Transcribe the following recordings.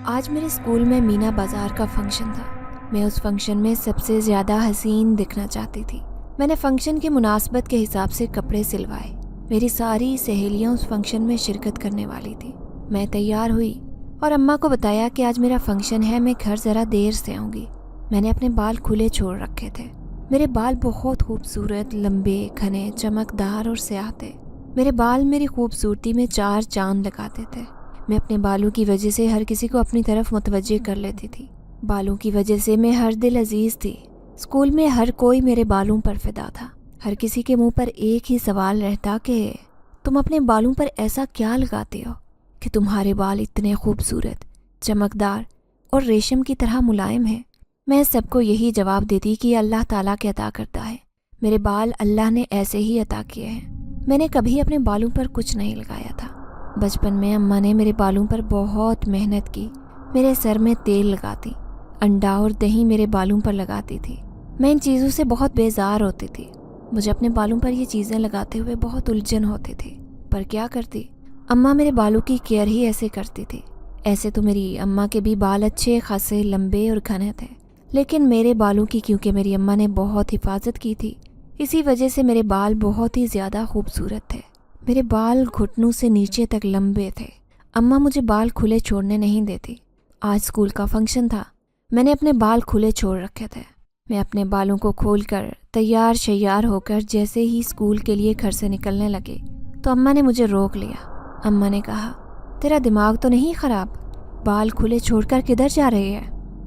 آج میرے اسکول میں مینا بازار کا فنکشن تھا۔ میں اس فنکشن میں سب سے زیادہ حسین دکھنا چاہتی تھی۔ میں نے فنکشن کی مناسبت کے حساب سے کپڑے سلوائے۔ میری ساری سہیلیاں اس فنکشن میں شرکت کرنے والی تھی۔ میں تیار ہوئی اور اماں کو بتایا کہ آج میرا فنکشن ہے، میں گھر ذرا دیر سے آؤں گی۔ میں نے اپنے بال کھلے چھوڑ رکھے تھے۔ میرے بال بہت خوبصورت، لمبے، گھنے، چمکدار اور سیاہ تھے۔ میرے بال میری خوبصورتی میں چار چاند لگاتے تھے۔ میں اپنے بالوں کی وجہ سے ہر کسی کو اپنی طرف متوجہ کر لیتی تھی۔ بالوں کی وجہ سے میں ہر دل عزیز تھی۔ اسکول میں ہر کوئی میرے بالوں پر فدا تھا۔ ہر کسی کے منہ پر ایک ہی سوال رہتا کہ تم اپنے بالوں پر ایسا کیا لگاتے ہو کہ تمہارے بال اتنے خوبصورت، چمکدار اور ریشم کی طرح ملائم ہیں۔ میں سب کو یہی جواب دیتی کہ یہ اللہ تعالیٰ کے عطا کرتا ہے۔ میرے بال اللہ نے ایسے ہی عطا کیے ہیں۔ میں نے کبھی اپنے بالوں پر کچھ نہیں لگایا تھا۔ بچپن میں اماں نے میرے بالوں پر بہت محنت کی۔ میرے سر میں تیل لگاتی، انڈا اور دہی میرے بالوں پر لگاتی تھی۔ میں ان چیزوں سے بہت بیزار ہوتی تھی۔ مجھے اپنے بالوں پر یہ چیزیں لگاتے ہوئے بہت الجھن ہوتی تھی، پر کیا کرتی، اماں میرے بالوں کی کیئر ہی ایسے کرتی تھی۔ ایسے تو میری اماں کے بھی بال اچھے خاصے لمبے اور گھنے تھے، لیکن میرے بالوں کی کیونکہ میری اماں نے بہت حفاظت کی تھی، اسی وجہ سے میرے بال بہت ہی زیادہ خوبصورت تھے۔ میرے بال گھٹنوں سے نیچے تک لمبے تھے۔ اماں مجھے بال کھلے چھوڑنے نہیں دیتی۔ آج اسکول کا فنکشن تھا۔ میں نے اپنے بال کھلے چھوڑ رکھے تھے۔ میں اپنے بالوں کو کھول کر تیار شیار ہو کر جیسے ہی اسکول کے لیے گھر سے نکلنے لگے تو اماں نے مجھے روک لیا۔ اماں نے کہا، تیرا دماغ تو نہیں خراب؟ بال کھلے چھوڑ کر کدھر جا رہی ہے؟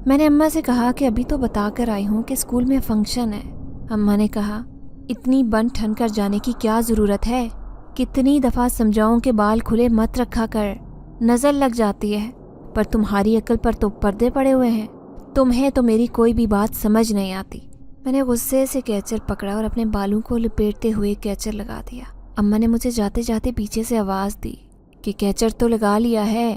میں نے اماں سے کہا کہ ابھی تو بتا کر آئی ہوں کہ اسکول میں فنکشن ہے۔ اماں نے کہا، اتنی بن ٹھن کر جانے کی کیا ضرورت ہے؟ کتنی دفعہ سمجھاؤں کہ بال کھلے مت رکھا کر، نظر لگ جاتی ہے، پر تمہاری عقل پر تو پردے پڑے ہوئے ہیں۔ تمہیں تو میری کوئی بھی بات سمجھ نہیں آتی۔ میں نے غصے سے کیچر پکڑا اور اپنے بالوں کو لپیٹتے ہوئے کیچر لگا دیا۔ اماں نے مجھے جاتے جاتے پیچھے سے آواز دی کہ کیچر تو لگا لیا ہے،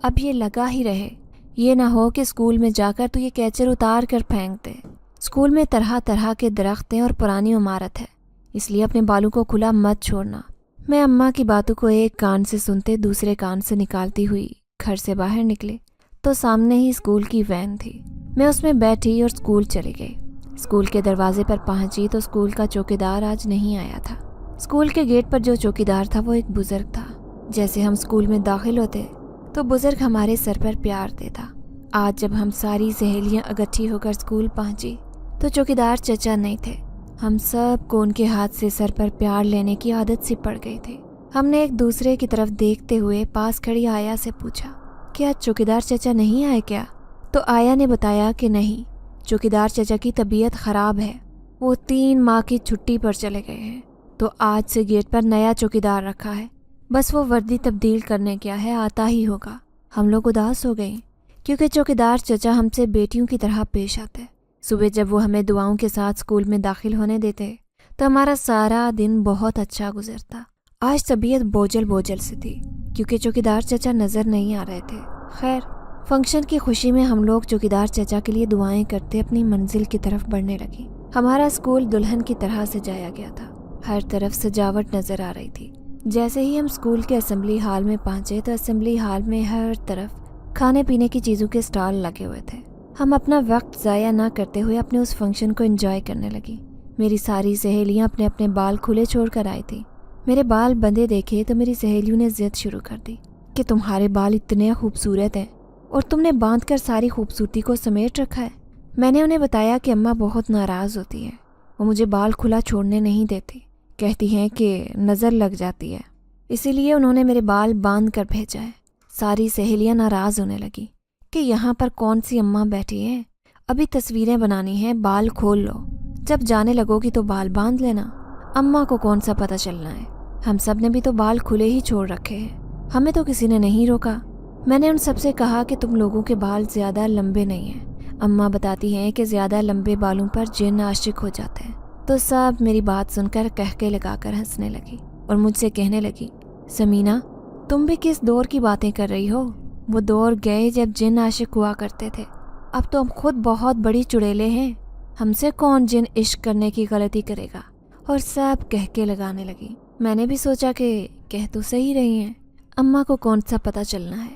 اب یہ لگا ہی رہے، یہ نہ ہو کہ اسکول میں جا کر تو یہ کیچر اتار کر پھینک دے۔ اسکول میں طرح طرح کے درخت ہیں اور پرانی عمارت ہے، اس لیے اپنے بالوں کو کھلا مت چھوڑنا۔ میں اماں کی باتوں کو ایک کان سے سنتے دوسرے کان سے نکالتی ہوئی گھر سے باہر نکلی تو سامنے ہی اسکول کی وین تھی۔ میں اس میں بیٹھی اور اسکول چلی گئی۔ اسکول کے دروازے پر پہنچی تو اسکول کا چوکیدار آج نہیں آیا تھا۔ اسکول کے گیٹ پر جو چوکیدار تھا وہ ایک بزرگ تھا۔ جیسے ہم اسکول میں داخل ہوتے تو بزرگ ہمارے سر پر پیار دیتا۔ آج جب ہم ساری سہیلیاں اکٹھی ہو کر اسکول پہنچی تو چوکیدار چچا نہیں تھے۔ ہم سب کو ان کے ہاتھ سے سر پر پیار لینے کی عادت سی پڑ گئی تھی۔ ہم نے ایک دوسرے کی طرف دیکھتے ہوئے پاس کھڑی آیا سے پوچھا، کیا چوکیدار چچا نہیں آئے کیا؟ تو آیا نے بتایا کہ نہیں، چوکیدار چچا کی طبیعت خراب ہے، وہ 3 ماہ کی چھٹی پر چلے گئے ہیں، تو آج سے گیٹ پر نیا چوکیدار رکھا ہے، بس وہ وردی تبدیل کرنے کیا ہے، آتا ہی ہوگا۔ ہم لوگ اداس ہو گئیں کیونکہ چوکیدار چچا ہم سے بیٹیوں کی طرح پیش آتے۔ صبح جب وہ ہمیں دعاؤں کے ساتھ اسکول میں داخل ہونے دیتے تو ہمارا سارا دن بہت اچھا گزرتا۔ آج طبیعت بوجھل بوجھل سی تھی کیونکہ چوکیدار چچا نظر نہیں آ رہے تھے۔ خیر، فنکشن کی خوشی میں ہم لوگ چوکیدار چچا کے لیے دعائیں کرتے اپنی منزل کی طرف بڑھنے لگے۔ ہمارا اسکول دلہن کی طرح سجایا گیا تھا۔ ہر طرف سجاوٹ نظر آ رہی تھی۔ جیسے ہی ہم اسکول کے اسمبلی ہال میں پہنچے تو اسمبلی ہال میں ہر طرف کھانے پینے کی چیزوں کے اسٹال لگے ہوئے تھے۔ ہم اپنا وقت ضائع نہ کرتے ہوئے اپنے اس فنکشن کو انجوائے کرنے لگی۔ میری ساری سہیلیاں اپنے اپنے بال کھلے چھوڑ کر آئی تھی۔ میرے بال بندھے دیکھے تو میری سہیلیوں نے ضد شروع کر دی کہ تمہارے بال اتنے خوبصورت ہیں اور تم نے باندھ کر ساری خوبصورتی کو سمیٹ رکھا ہے۔ میں نے انہیں بتایا کہ اماں بہت ناراض ہوتی ہیں، وہ مجھے بال کھلا چھوڑنے نہیں دیتی، کہتی ہیں کہ نظر لگ جاتی ہے، اسی لیے انہوں نے میرے بال باندھ کر بھیجا ہے۔ ساری سہیلیاں ناراض ہونے لگی کہ یہاں پر کون سی اماں بیٹھی ہیں، ابھی تصویریں بنانی ہیں، بال کھول لو، جب جانے لگو گی تو بال باندھ لینا، اماں کو کون سا پتہ چلنا ہے، ہم سب نے بھی تو بال کھلے ہی چھوڑ رکھے ہیں، ہمیں تو کسی نے نہیں روکا۔ میں نے ان سب سے کہا کہ تم لوگوں کے بال زیادہ لمبے نہیں ہیں، اماں بتاتی ہیں کہ زیادہ لمبے بالوں پر جن عاشق ہو جاتے ہیں۔ تو سب میری بات سن کر قہقہے لگا کر ہنسنے لگی اور مجھ سے کہنے لگی، سمینہ تم بھی کس دور کی باتیں کر رہی ہو؟ وہ دور گئے جب جن عاشق ہوا کرتے تھے، اب تو ہم خود بہت بڑی چڑیلے ہیں، ہم سے کون جن عشق کرنے کی غلطی کرے گا؟ اور سب کہکے لگانے لگی۔ میں نے بھی سوچا کہ کہہ تو صحیح رہی ہیں، اماں کو کون سا پتہ چلنا ہے،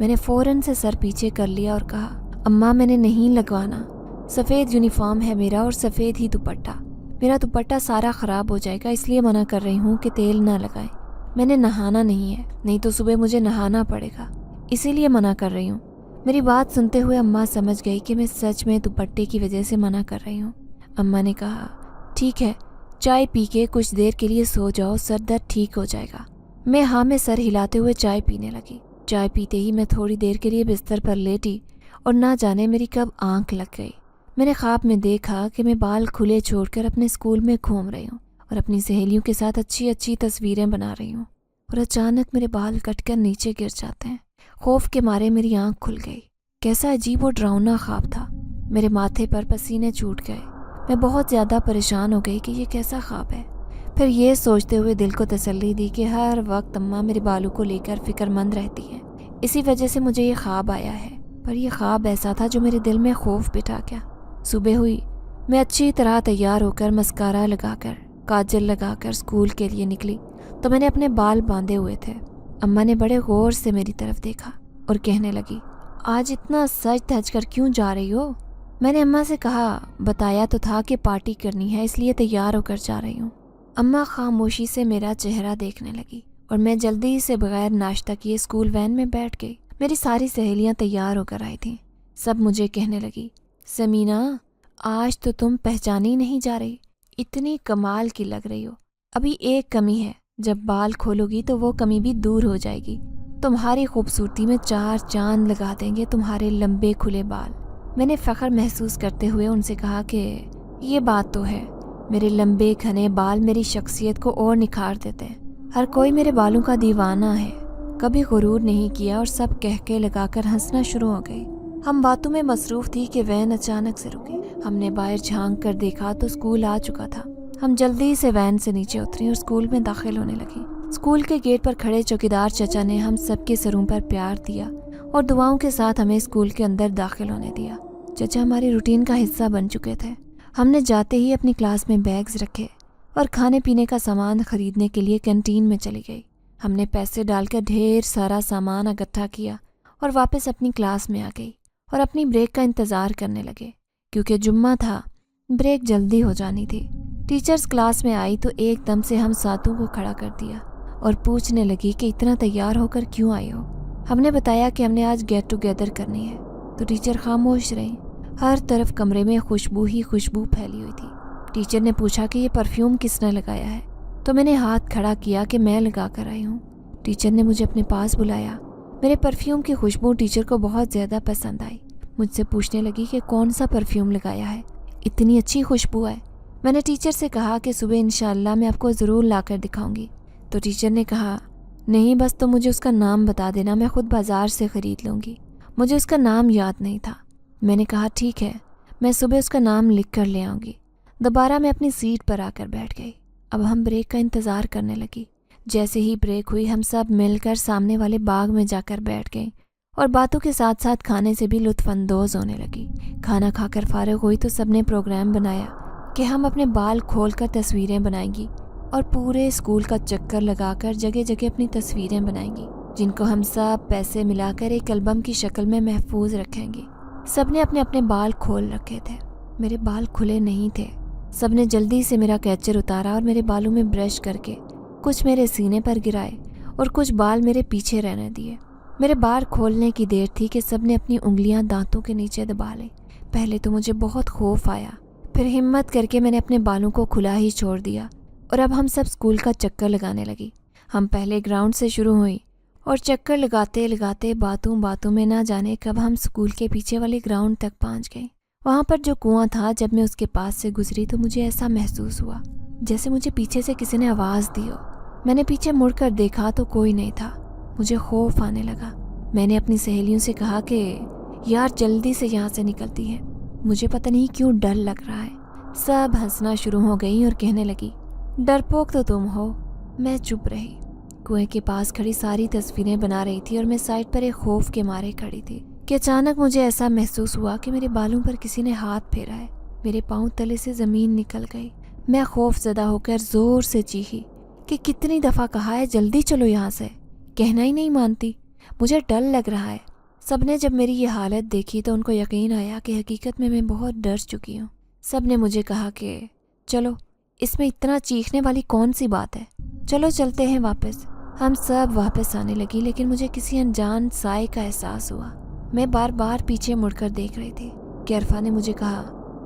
میں نے فوراً سے سر پیچھے کر لیا اور کہا اماں میں نے نہیں لگوانا، سفید یونیفارم ہے میرا اور سفید ہی دوپٹہ، میرا دوپٹہ سارا خراب ہو جائے گا، اس لیے منع کر رہی ہوں کہ تیل نہ لگائیں، میں نے نہانا نہیں ہے، نہیں تو صبح مجھے نہانا پڑے گا، اسی لیے منع کر رہی ہوں۔ میری بات سنتے ہوئے اماں سمجھ گئی کہ میں سچ میں دوپٹے کی وجہ سے منع کر رہی ہوں۔ اماں نے کہا ٹھیک ہے، چائے پی کے کچھ دیر کے لیے سو جاؤ، سر درد ٹھیک ہو جائے گا۔ میں ہاں میں سر ہلاتے ہوئے چائے پینے لگی۔ چائے پیتے ہی میں تھوڑی دیر کے لیے بستر پر لیٹی اور نہ جانے میری کب آنکھ لگ گئی۔ میں نے خواب میں دیکھا کہ میں بال کھلے چھوڑ کر اپنے اسکول میں گھوم رہی ہوں اور اپنی سہیلیوں کے ساتھ اچھی اچھی تصویریں بنا رہی ہوں، اور اچانک میرے بال کٹ کر نیچے گر جاتے ہیں۔ خوف کے مارے میری آنکھ کھل گئی۔ کیسا عجیب و ڈراؤنا خواب تھا۔ میرے ماتھے پر پسینے چھوٹ گئے۔ میں بہت زیادہ پریشان ہو گئی کہ یہ کیسا خواب ہے۔ پھر یہ سوچتے ہوئے دل کو تسلی دی کہ ہر وقت اماں میرے بالوں کو لے کر فکر مند رہتی ہیں، اسی وجہ سے مجھے یہ خواب آیا ہے۔ پر یہ خواب ایسا تھا جو میرے دل میں خوف بٹھا گیا۔ صبح ہوئی، میں اچھی طرح تیار ہو کر مسکارا لگا کر کاجل لگا کر اسکول کے لیے نکلی تو میں نے اپنے بال باندھے ہوئے تھے۔ اماں نے بڑے غور سے میری طرف دیکھا اور کہنے لگی آج اتنا سج دھج کر کیوں جا رہی ہو؟ میں نے اماں سے کہا بتایا تو تھا کہ پارٹی کرنی ہے، اس لیے تیار ہو کر جا رہی ہوں۔ اماں خاموشی سے میرا چہرہ دیکھنے لگی اور میں جلدی سے بغیر ناشتہ کیے اسکول وین میں بیٹھ گئی۔ میری ساری سہیلیاں تیار ہو کر آئی تھیں۔ سب مجھے کہنے لگی سمینہ آج تو تم پہچانی نہیں جا رہی، اتنی کمال کی لگ رہی ہو، ابھی ایک کمی ہے، جب بال کھولو گی تو وہ کمی بھی دور ہو جائے گی، تمہاری خوبصورتی میں 4 چاند لگا دیں گے تمہارے لمبے کھلے بال۔ میں نے فخر محسوس کرتے ہوئے ان سے کہا کہ یہ بات تو ہے، میرے لمبے گھنے بال میری شخصیت کو اور نکھار دیتے ہیں، ہر کوئی میرے بالوں کا دیوانہ ہے۔ کبھی غرور نہیں کیا اور سب کہکے لگا کر ہنسنا شروع ہو گئی۔ ہم باتوں میں مصروف تھی کہ وین اچانک سے رکی۔ ہم نے باہر جھانک کر دیکھا تو اسکول آ چکا تھا۔ ہم جلدی سے وین سے نیچے اتری اور اسکول میں داخل ہونے لگی۔ اسکول کے گیٹ پر کھڑے چوکیدار چچا نے ہم سب کے سروں پر پیار دیا اور دعاؤں کے ساتھ ہمیں اسکول کے اندر داخل ہونے دیا۔ چچا ہماری روٹین کا حصہ بن چکے تھے۔ ہم نے جاتے ہی اپنی کلاس میں بیگز رکھے اور کھانے پینے کا سامان خریدنے کے لیے کینٹین میں چلی گئی۔ ہم نے پیسے ڈال کر ڈھیر سارا سامان اکٹھا کیا اور واپس اپنی کلاس میں آ گئی اور اپنی بریک کا انتظار کرنے لگے، کیونکہ جمعہ تھا، بریک جلدی ہو جانی تھی۔ ٹیچرز کلاس میں آئی تو ایک دم سے ہم ساتوں کو کھڑا کر دیا اور پوچھنے لگی کہ اتنا تیار ہو کر کیوں آئی ہو؟ ہم نے بتایا کہ ہم نے آج گیٹ ٹوگیدر کرنی ہے تو ٹیچر خاموش رہی۔ ہر طرف کمرے میں خوشبو ہی خوشبو پھیلی ہوئی تھی۔ ٹیچر نے پوچھا کہ یہ پرفیوم کس نے لگایا ہے تو میں نے ہاتھ کھڑا کیا کہ میں لگا کر آئی ہوں۔ ٹیچر نے مجھے اپنے پاس بلایا۔ میرے پرفیوم کی خوشبو ٹیچر کو بہت زیادہ پسند آئی۔ مجھ سے پوچھنے لگی کہ کون سا پرفیوم لگایا ہے، اتنی اچھی خوشبو ہے۔ میں نے ٹیچر سے کہا کہ صبح انشاءاللہ میں آپ کو ضرور لا کر دکھاؤں گی۔ تو ٹیچر نے کہا نہیں، بس تو مجھے اس کا نام بتا دینا، میں خود بازار سے خرید لوں گی۔ مجھے اس کا نام یاد نہیں تھا۔ میں نے کہا ٹھیک ہے، میں صبح اس کا نام لکھ کر لے آؤں گی۔ دوبارہ میں اپنی سیٹ پر آ کر بیٹھ گئی۔ اب ہم بریک کا انتظار کرنے لگی۔ جیسے ہی بریک ہوئی ہم سب مل کر سامنے والے باغ میں جا کر بیٹھ گئیں اور باتوں کے ساتھ ساتھ کھانے سے بھی لطف اندوز ہونے لگی۔ کھانا کھا کر فارغ ہوئی تو سب نے پروگرام بنایا کہ ہم اپنے بال کھول کر تصویریں بنائیں گی اور پورے اسکول کا چکر لگا کر جگہ جگہ اپنی تصویریں بنائیں گی، جن کو ہم سب پیسے ملا کر ایک البم کی شکل میں محفوظ رکھیں گے۔ سب نے اپنے اپنے بال کھول رکھے تھے، میرے بال کھلے نہیں تھے۔ سب نے جلدی سے میرا کیچر اتارا اور میرے بالوں میں برش کر کے کچھ میرے سینے پر گرائے اور کچھ بال میرے پیچھے رہنے دیے۔ میرے بال کھولنے کی دیر تھی کہ سب نے اپنی انگلیاں دانتوں کے نیچے دبا لی۔ پہلے تو مجھے بہت خوف آیا، پھر ہمت کر کے میں نے اپنے بالوں کو کھلا ہی چھوڑ دیا اور اب ہم سب اسکول کا چکر لگانے لگی۔ ہم پہلے گراؤنڈ سے شروع ہوئی اور چکر لگاتے لگاتے باتوں باتوں میں نہ جانے کب ہم اسکول کے پیچھے والے گراؤنڈ تک پہنچ گئے۔ وہاں پر جو کنواں تھا، جب میں اس کے پاس سے گزری تو مجھے ایسا محسوس ہوا جیسے مجھے پیچھے سے کسی نے آواز دی ہو۔ میں نے پیچھے مڑ کر دیکھا تو کوئی نہیں تھا۔ مجھے خوف آنے لگا۔ میں نے اپنی سہیلیوں سے کہا کہ یار جلدی سے یہاں سے نکلتی ہیں، مجھے پتہ نہیں کیوں ڈر لگ رہا ہے۔ سب ہنسنا شروع ہو گئی اور کہنے لگی ڈرپوک تو تم ہو۔ میں چپ رہی۔ کنویں کے پاس کھڑی ساری تصویریں بنا رہی تھی اور میں سائڈ پر ایک خوف کے مارے کھڑی تھی کہ اچانک مجھے ایسا محسوس ہوا کہ میرے بالوں پر کسی نے ہاتھ پھیرا ہے۔ میرے پاؤں تلے سے زمین نکل گئی۔ میں خوف زدہ ہو کر زور سے چیخی کہ کتنی دفعہ کہا ہے جلدی چلو یہاں سے، کہنا ہی نہیں مانتی۔ مجھے ڈر لگ رہا ہے۔ سب نے جب میری یہ حالت دیکھی تو ان کو یقین آیا کہ حقیقت میں بہت ڈر چکی ہوں۔ سب نے مجھے کہا کہ چلو اس میں اتنا چیخنے والی کون سی بات ہے، چلو چلتے ہیں واپس۔ ہم سب واپس آنے لگی، لیکن مجھے کسی انجان سائے کا احساس ہوا۔ میں بار بار پیچھے مڑ کر دیکھ رہی تھی کہ عرفا نے مجھے کہا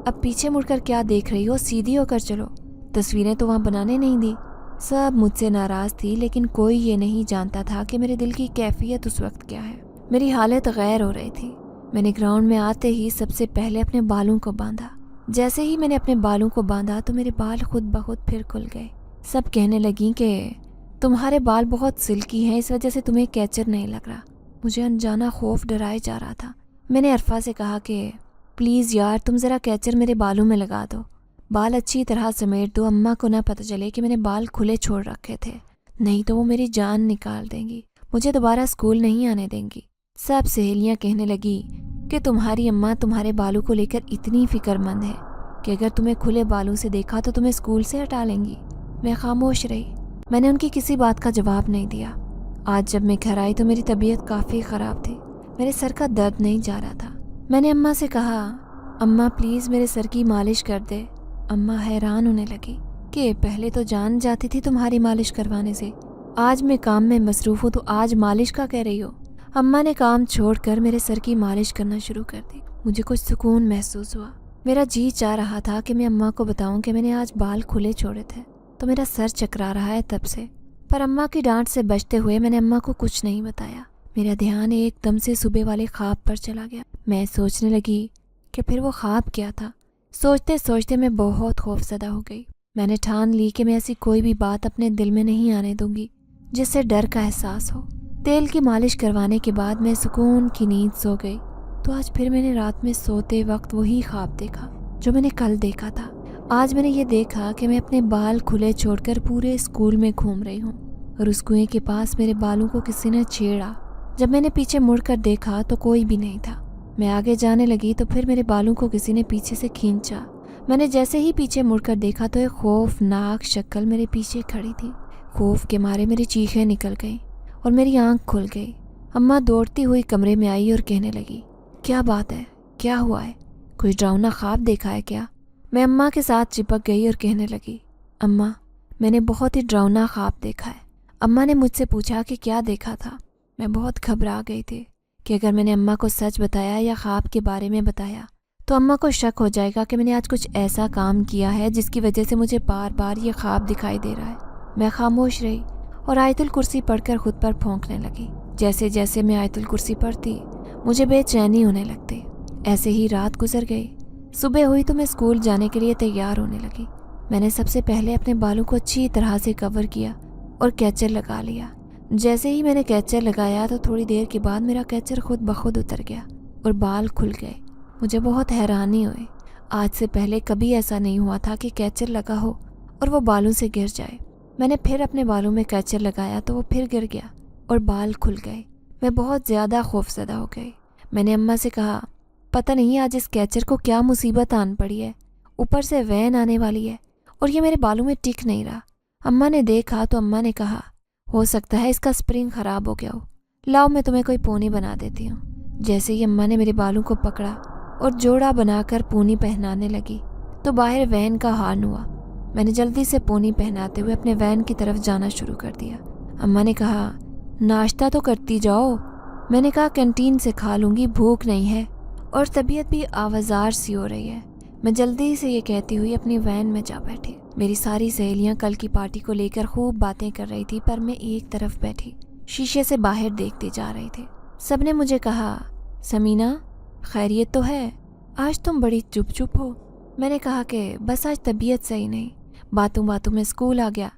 اب پیچھے مڑ کر کیا دیکھ رہی ہو، سیدھی ہو کر چلو، تصویریں تو وہاں بنانے نہیں دی۔ سب مجھ سے ناراض تھی، لیکن کوئی یہ نہیں جانتا تھا کہ میرے دل کی کیفیت اس وقت کیا ہے۔ میری حالت غیر ہو رہی تھی۔ میں نے گراؤنڈ میں آتے ہی سب سے پہلے اپنے بالوں کو باندھا۔ جیسے ہی میں نے اپنے بالوں کو باندھا تو میرے بال خود بخود پھر کھل گئے۔ سب کہنے لگیں کہ تمہارے بال بہت سلکی ہیں، اس وجہ سے تمہیں کیچر نہیں لگ رہا۔ مجھے انجانا خوف ڈرائے جا رہا تھا۔ میں نے عرفا سے کہا کہ پلیز یار تم ذرا کیچر میرے بالوں میں لگا دو، بال اچھی طرح سمیٹ دو، اماں کو نہ پتہ چلے کہ میں نے بال کھلے چھوڑ رکھے تھے، نہیں تو وہ میری جان نکال دیں گی، مجھے دوبارہ اسکول نہیں آنے دیں گی۔ سب سہیلیاں کہنے لگی کہ تمہاری اماں تمہارے بالوں کو لے کر اتنی فکر مند ہے کہ اگر تمہیں کھلے بالوں سے دیکھا تو تمہیں اسکول سے ہٹا لیں گی۔ میں خاموش رہی، میں نے ان کی کسی بات کا جواب نہیں دیا۔ آج جب میں گھر آئی تو میری طبیعت کافی خراب تھی، میرے سر کا درد نہیں جا رہا تھا۔ میں نے اماں سے کہا اماں پلیز میرے سر کی مالش کر دے۔ اماں حیران ہونے لگی کہ پہلے تو جان جاتی تھی تمہاری مالش کروانے سے، آج میں کام میں مصروف ہوں تو آج مالش کا کہہ رہی ہو۔ اماں نے کام چھوڑ کر میرے سر کی مالش کرنا شروع کر دی۔ مجھے کچھ سکون محسوس ہوا۔ میرا جی چاہ رہا تھا کہ میں اماں کو بتاؤں کہ میں نے آج بال کھلے چھوڑے تھے تو میرا سر چکرا رہا ہے تب سے، پر اماں کی ڈانٹ سے بچتے ہوئے میں نے اماں کو کچھ نہیں بتایا۔ میرا دھیان ایک دم سے صبح والے خواب پر چلا گیا۔ میں سوچنے لگی کہ پھر وہ خواب کیا تھا۔ سوچتے سوچتے میں بہت خوفزدہ ہو گئی۔ میں نے ٹھان لی کہ میں ایسی کوئی بھی بات اپنے دل میں نہیں آنے دوں گی جس سے ڈر کا احساس ہو۔ تیل کی مالش کروانے کے بعد میں سکون کی نیند سو گئی تو آج پھر میں نے رات میں سوتے وقت وہی خواب دیکھا جو میں نے کل دیکھا تھا۔ آج میں نے یہ دیکھا کہ میں اپنے بال کھلے چھوڑ کر پورے اسکول میں گھوم رہی ہوں اور اس کنویں کے پاس میرے بالوں کو کسی نے چھیڑا۔ جب میں نے پیچھے مڑ کر دیکھا تو کوئی بھی نہیں تھا۔ میں آگے جانے لگی تو پھر میرے بالوں کو کسی نے پیچھے سے کھینچا۔ میں نے جیسے ہی پیچھے مڑ کر دیکھا تو ایک خوفناک شکل میرے پیچھے کھڑی تھی۔ خوف کے مارے میری چیخیں نکل گئیں اور میری آنکھ کھل گئی۔ اماں دوڑتی ہوئی کمرے میں آئی اور کہنے لگی کیا بات ہے، کیا ہوا ہے، کوئی ڈراؤنا خواب دیکھا ہے کیا؟ میں اماں کے ساتھ چپک گئی اور کہنے لگی اماں میں نے بہت ہی ڈراؤنا خواب دیکھا ہے۔ اماں نے مجھ سے پوچھا کہ کیا دیکھا تھا۔ میں بہت گھبرا گئی تھی کہ اگر میں نے اماں کو سچ بتایا یا خواب کے بارے میں بتایا تو اماں کو شک ہو جائے گا کہ میں نے آج کچھ ایسا کام کیا ہے جس کی وجہ سے مجھے بار بار یہ خواب دکھائی دے رہا ہے۔ میں خاموش رہی اور آیت الکرسی پڑھ کر خود پر پھونکنے لگی۔ جیسے جیسے میں آیت الکرسی پڑھتی مجھے بے چینی ہونے لگتی۔ ایسے ہی رات گزر گئی۔ صبح ہوئی تو میں اسکول جانے کے لیے تیار ہونے لگی۔ میں نے سب سے پہلے اپنے بالوں کو اچھی طرح سے کور کیا اور کیچر لگا لیا۔ جیسے ہی میں نے کیچر لگایا تو تھوڑی دیر کے بعد میرا کیچر خود بخود اتر گیا اور بال کھل گئے۔ مجھے بہت حیرانی ہوئی۔ آج سے پہلے کبھی ایسا نہیں ہوا تھا کہ کیچر لگا ہو اور وہ بالوں سے گر جائے۔ میں نے پھر اپنے بالوں میں کیچر لگایا تو وہ پھر گر گیا اور بال کھل گئے۔ میں بہت زیادہ خوفزدہ ہو گئی۔ میں نے اماں سے کہا پتہ نہیں آج اس کیچر کو کیا مصیبت آن پڑی ہے، اوپر سے وین آنے والی ہے اور یہ میرے بالوں میں ٹک نہیں رہا۔ اماں نے دیکھا تو اماں نے کہا ہو سکتا ہے اس کا اسپرنگ خراب ہو گیا ہو، لاؤ میں تمہیں کوئی پونی بنا دیتی ہوں۔ جیسے ہی اماں نے میرے بالوں کو پکڑا اور جوڑا بنا کر پونی پہنانے لگی تو باہر وین کا ہارن ہوا۔ میں نے جلدی سے پونی پہناتے ہوئے اپنے وین کی طرف جانا شروع کر دیا۔ اماں نے کہا ناشتہ تو کرتی جاؤ۔ میں نے کہا کینٹین سے کھا لوں گی، بھوک نہیں ہے اور طبیعت بھی آوازار سی ہو رہی ہے۔ میں جلدی سے یہ کہتی ہوئی اپنی وین میں جا بیٹھی۔ میری ساری سہیلیاں کل کی پارٹی کو لے کر خوب باتیں کر رہی تھی، پر میں ایک طرف بیٹھی شیشے سے باہر دیکھتی جا رہی تھی۔ سب نے مجھے کہا سمینہ خیریت تو ہے، آج تم بڑی چپ چپ ہو۔ میں نے کہا کہ بس آج طبیعت صحیح نہیں۔ باتوں باتوں میں اسکول آ گیا۔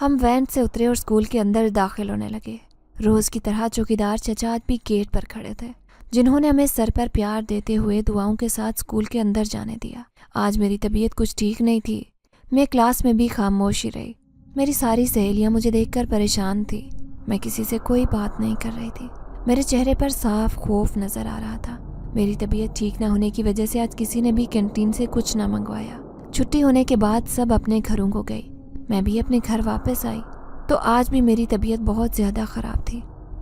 ہم وین سے اترے اور اسکول کے اندر داخل ہونے لگے۔ روز کی طرح چوکیدار چچا آج بھی گیٹ پر کھڑے تھے، جنہوں نے ہمیں سر پر پیار دیتے ہوئے دعاؤں کے ساتھ اسکول کے اندر جانے دیا۔ آج میری طبیعت کچھ ٹھیک نہیں تھی۔ میں کلاس میں بھی خاموشی رہی۔ میری ساری سہیلیاں مجھے دیکھ کر پریشان تھی۔ میں کسی سے کوئی بات نہیں کر رہی تھی۔ میرے چہرے پر صاف خوف نظر آ رہا تھا۔ میری طبیعت ٹھیک نہ ہونے کی وجہ سے آج کسی نے بھی کینٹین سے کچھ نہ منگوایا۔ چھٹی ہونے کے بعد سب اپنے گھروں کو گئی۔ میں بھی اپنے گھر واپس آئی تو آج بھی میری طبیعت بہت زیادہ خراب تھی۔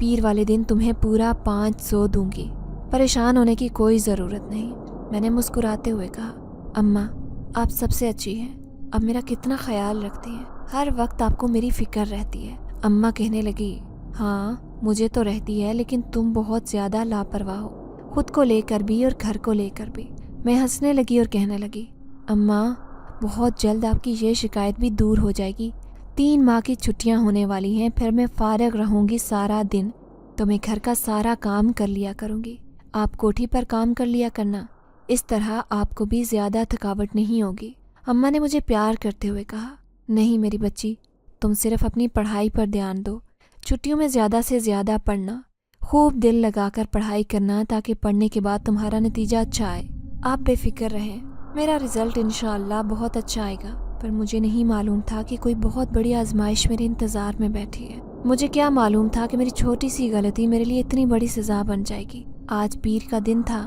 پیر والے دن تمہیں پورا 500 دوں گی، پریشان ہونے کی کوئی ضرورت نہیں۔ میں نے مسکراتے ہوئے کہا، اماں آپ سب سے اچھی ہیں، اب میرا کتنا خیال رکھتی ہیں، ہر وقت آپ کو میری فکر رہتی ہے۔ اماں کہنے لگی، ہاں مجھے تو رہتی ہے، لیکن تم بہت زیادہ لاپرواہ ہو، خود کو لے کر بھی اور گھر کو لے کر بھی۔ میں ہنسنے لگی اور کہنے لگی، اماں بہت جلد آپ کی یہ شکایت بھی دور ہو جائے گی۔ 3 ماہ کی چھٹیاں ہونے والی ہیں، پھر میں فارغ رہوں گی سارا دن، تو میں گھر کا سارا کام کر لیا کروں گی، آپ کوٹھی پر کام کر لیا کرنا، اس طرح آپ کو بھی زیادہ تھکاوٹ نہیں ہوگی۔ اماں نے مجھے پیار کرتے ہوئے کہا، نہیں میری بچی، تم صرف اپنی پڑھائی پر دھیان دو، چھٹیوں میں زیادہ سے زیادہ پڑھنا، خوب دل لگا کر پڑھائی کرنا تاکہ پڑھنے کے بعد تمہارا نتیجہ اچھا آئے۔ آپ بے فکر رہیں، میرا رزلٹ انشاءاللہ بہت اچھا آئے گا۔ پر مجھے نہیں معلوم تھا کہ کوئی بہت بڑی آزمائش میرے انتظار میں بیٹھی ہے۔ مجھے کیا معلوم تھا کہ میری چھوٹی سی غلطی میرے لیے اتنی بڑی سزا بن جائے گی۔ آج پیر کا دن تھا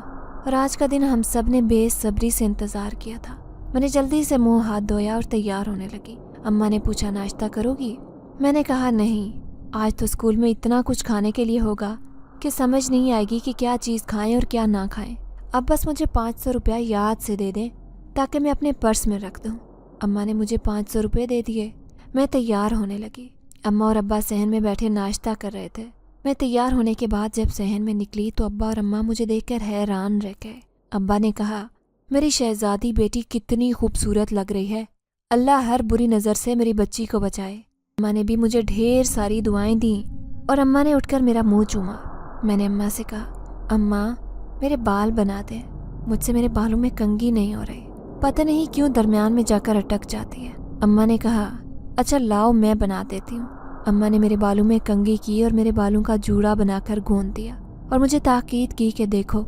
اور آج کا دن ہم سب نے بے صبری سے انتظار کیا تھا۔ میں نے جلدی سے منہ ہاتھ دھویا اور تیار ہونے لگی۔ اماں نے پوچھا، ناشتہ کرو گی؟ میں نے کہا، نہیں، آج تو اسکول میں اتنا کچھ کھانے کے لیے ہوگا کہ سمجھ نہیں آئے گی کہ کیا چیز کھائیں اور کیا نہ کھائیں۔ اب بس مجھے 500 روپیہ یاد سے دے دیں تاکہ میں اپنے پرس میں رکھ دوں۔ اماں نے مجھے 500 روپے دے دیے۔ میں تیار ہونے لگی۔ اماں اور ابا صحن میں بیٹھے ناشتہ کر رہے تھے۔ میں تیار ہونے کے بعد جب صحن میں نکلی تو ابا اور اماں مجھے دیکھ کر حیران رہ گئے۔ ابا نے کہا، میری شہزادی بیٹی کتنی خوبصورت لگ رہی ہے، اللہ ہر بری نظر سے میری بچی کو بچائے۔ اماں نے بھی مجھے ڈھیر ساری دعائیں دیں اور اماں نے اٹھ کر میرا منہ چوما۔ میں نے اماں سے کہا، اماں میرے بال بنا دیں، مجھ سے میرے بالوں میں کنگھی نہیں ہو رہی، پتہ نہیں کیوں درمیان میں جا کر اٹک جاتی ہے۔ اماں نے کہا، اچھا لاؤ میں بنا دیتی ہوں۔ اماں نے میرے بالوں میں کنگھی کی اور میرے بالوں کا جوڑا بنا کر گوندھ دیا اور مجھے تاکید کی کہ دیکھو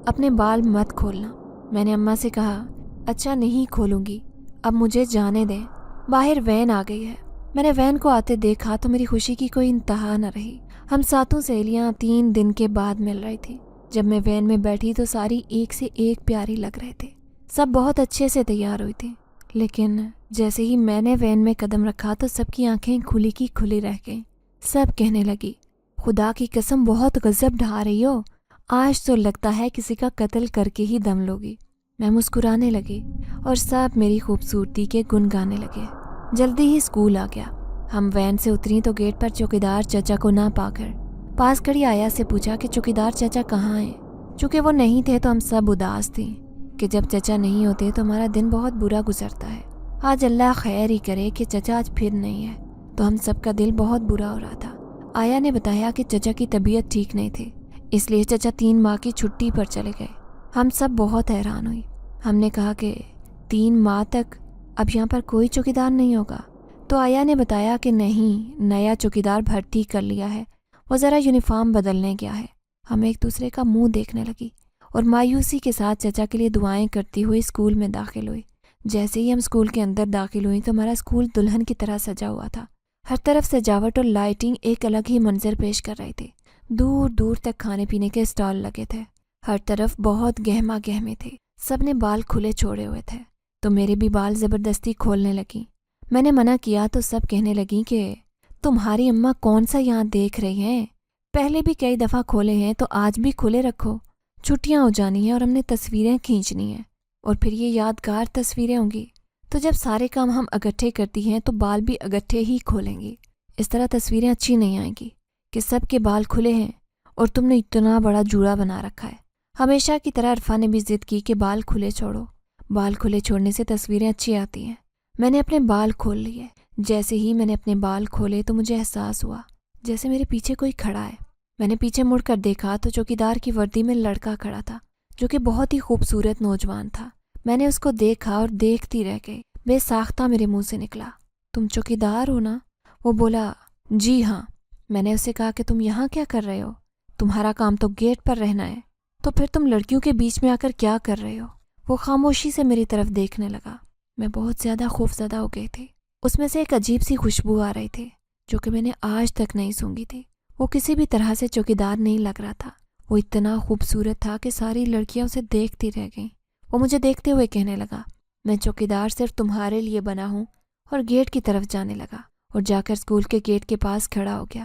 اپنے بال مت کھولنا۔ میں نے اماں سے کہا، اچھا نہیں کھولوں گی، اب مجھے جانے دیں۔ باہر وین آ گئی ہے۔ میں نے وین کو آتے دیکھا تو میری خوشی کی کوئی انتہا نہ رہی۔ ہم ساتوں سہیلیاں 3 دن کے بعد مل رہی تھی۔ جب میں وین میں بیٹھی تو ساری ایک سے ایک پیاری لگ رہے تھے، سب بہت اچھے سے تیار ہوئی تھی، لیکن جیسے ہی میں نے وین میں قدم رکھا تو سب کی آنکھیں کھلی کی کھلی رہ گئیں۔ سب کہنے لگی، خدا کی قسم بہت غضب ڈھا رہی ہو، آج تو لگتا ہے کسی کا قتل کر کے ہی دم لوگی۔ میں مسکرانے لگی اور سب میری خوبصورتی کے گن گانے لگے۔ جلدی ہی اسکول آ گیا۔ ہم وین سے اتری تو گیٹ پر چوکیدار چچا کو نہ پا کر پاس کھڑی آیا سے پوچھا کہ چوکیدار چچا کہاں ہیں۔ چونکہ وہ نہیں تھے تو ہم سب اداس تھیں کہ جب چچا نہیں ہوتے تو ہمارا دن بہت برا گزرتا ہے۔ آج اللہ خیر ہی کرے کہ چچا آج پھر نہیں ہے، تو ہم سب کا دل بہت برا ہو رہا تھا۔ آیا نے بتایا کہ چچا کی طبیعت ٹھیک نہیں تھی، اس لیے چچا 3 ماہ کی چھٹی پر چلے گئے۔ ہم سب بہت حیران ہوئی۔ ہم نے کہا کہ 3 ماہ تک اب یہاں پر کوئی چوکیدار نہیں ہوگا؟ تو آیا نے بتایا کہ نہیں، نیا چوکیدار بھرتی کر لیا ہے، وہ ذرا یونیفارم بدلنے گیا ہے۔ ہم ایک دوسرے کا منہ دیکھنے لگی اور مایوسی کے ساتھ چچا کے لیے دعائیں کرتی ہوئی اسکول میں داخل ہوئی۔ جیسے ہی ہم اسکول کے اندر داخل ہوئی تو ہمارا اسکول دلہن کی طرح سجا ہوا تھا۔ ہر طرف سجاوٹ اور لائٹنگ ایک الگ ہی منظر پیش کر رہی تھی۔ دور دور تک کھانے پینے کے اسٹال لگے تھے، ہر طرف بہت گہما گہمی تھی۔ سب نے بال کھلے چھوڑے ہوئے تھے تو میرے بھی بال زبردستی کھولنے لگیں۔ میں نے منع کیا تو سب کہنے لگیں کہ تمہاری اماں کون سا یہاں دیکھ رہی ہیں، پہلے بھی کئی دفعہ کھولے ہیں تو آج بھی کھلے رکھو، چھٹیاں ہو جانی ہیں اور ہم نے تصویریں کھینچنی ہیں اور پھر یہ یادگار تصویریں ہوں گی، تو جب سارے کام ہم اکٹھے کرتی ہیں تو بال بھی اکٹھے ہی کھولیں گی، اس طرح تصویریں اچھی نہیں آئیں گی کہ سب کے بال کھلے ہیں اور تم نے اتنا بڑا جوڑا بنا رکھا ہے۔ ہمیشہ کی طرح عرفا نے بھی ضد کی کہ بال کھلے چھوڑو، بال کھلے چھوڑنے سے تصویریں اچھی آتی ہیں۔ میں نے اپنے بال کھول لیے۔ جیسے ہی میں نے اپنے بال کھولے تو مجھے احساس ہوا جیسے میرے پیچھے کوئی کھڑا ہے۔ میں نے پیچھے مڑ کر دیکھا تو چوکیدار کی وردی میں لڑکا کھڑا تھا جو کہ بہت ہی خوبصورت نوجوان تھا۔ میں نے اس کو دیکھا اور دیکھتی رہ گئی۔ بے ساختہ میرے منہ سے نکلا، تم چوکیدار ہو نا؟ وہ بولا، جی ہاں۔ میں نے اسے کہا کہ تم یہاں کیا کر رہے ہو؟ تمہارا کام تو گیٹ پر رہنا ہے، تو پھر تم لڑکیوں کے بیچ میں آ کر کیا کر رہے ہو؟ وہ خاموشی سے میری طرف دیکھنے لگا۔ میں بہت زیادہ خوفزدہ ہو گئی تھی۔ اس میں سے ایک عجیب سی خوشبو آ رہی تھی جو کہ میں نے آج تک نہیں سونگھی تھی۔ وہ کسی بھی طرح سے چوکیدار نہیں لگ رہا تھا۔ وہ اتنا خوبصورت تھا کہ ساری لڑکیاں اسے دیکھتی رہ گئیں۔ وہ مجھے دیکھتے ہوئے کہنے لگا، میں چوکیدار صرف تمہارے لیے بنا ہوں، اور گیٹ کی طرف جانے لگا اور جا کر اسکول کے گیٹ کے پاس کھڑا ہو گیا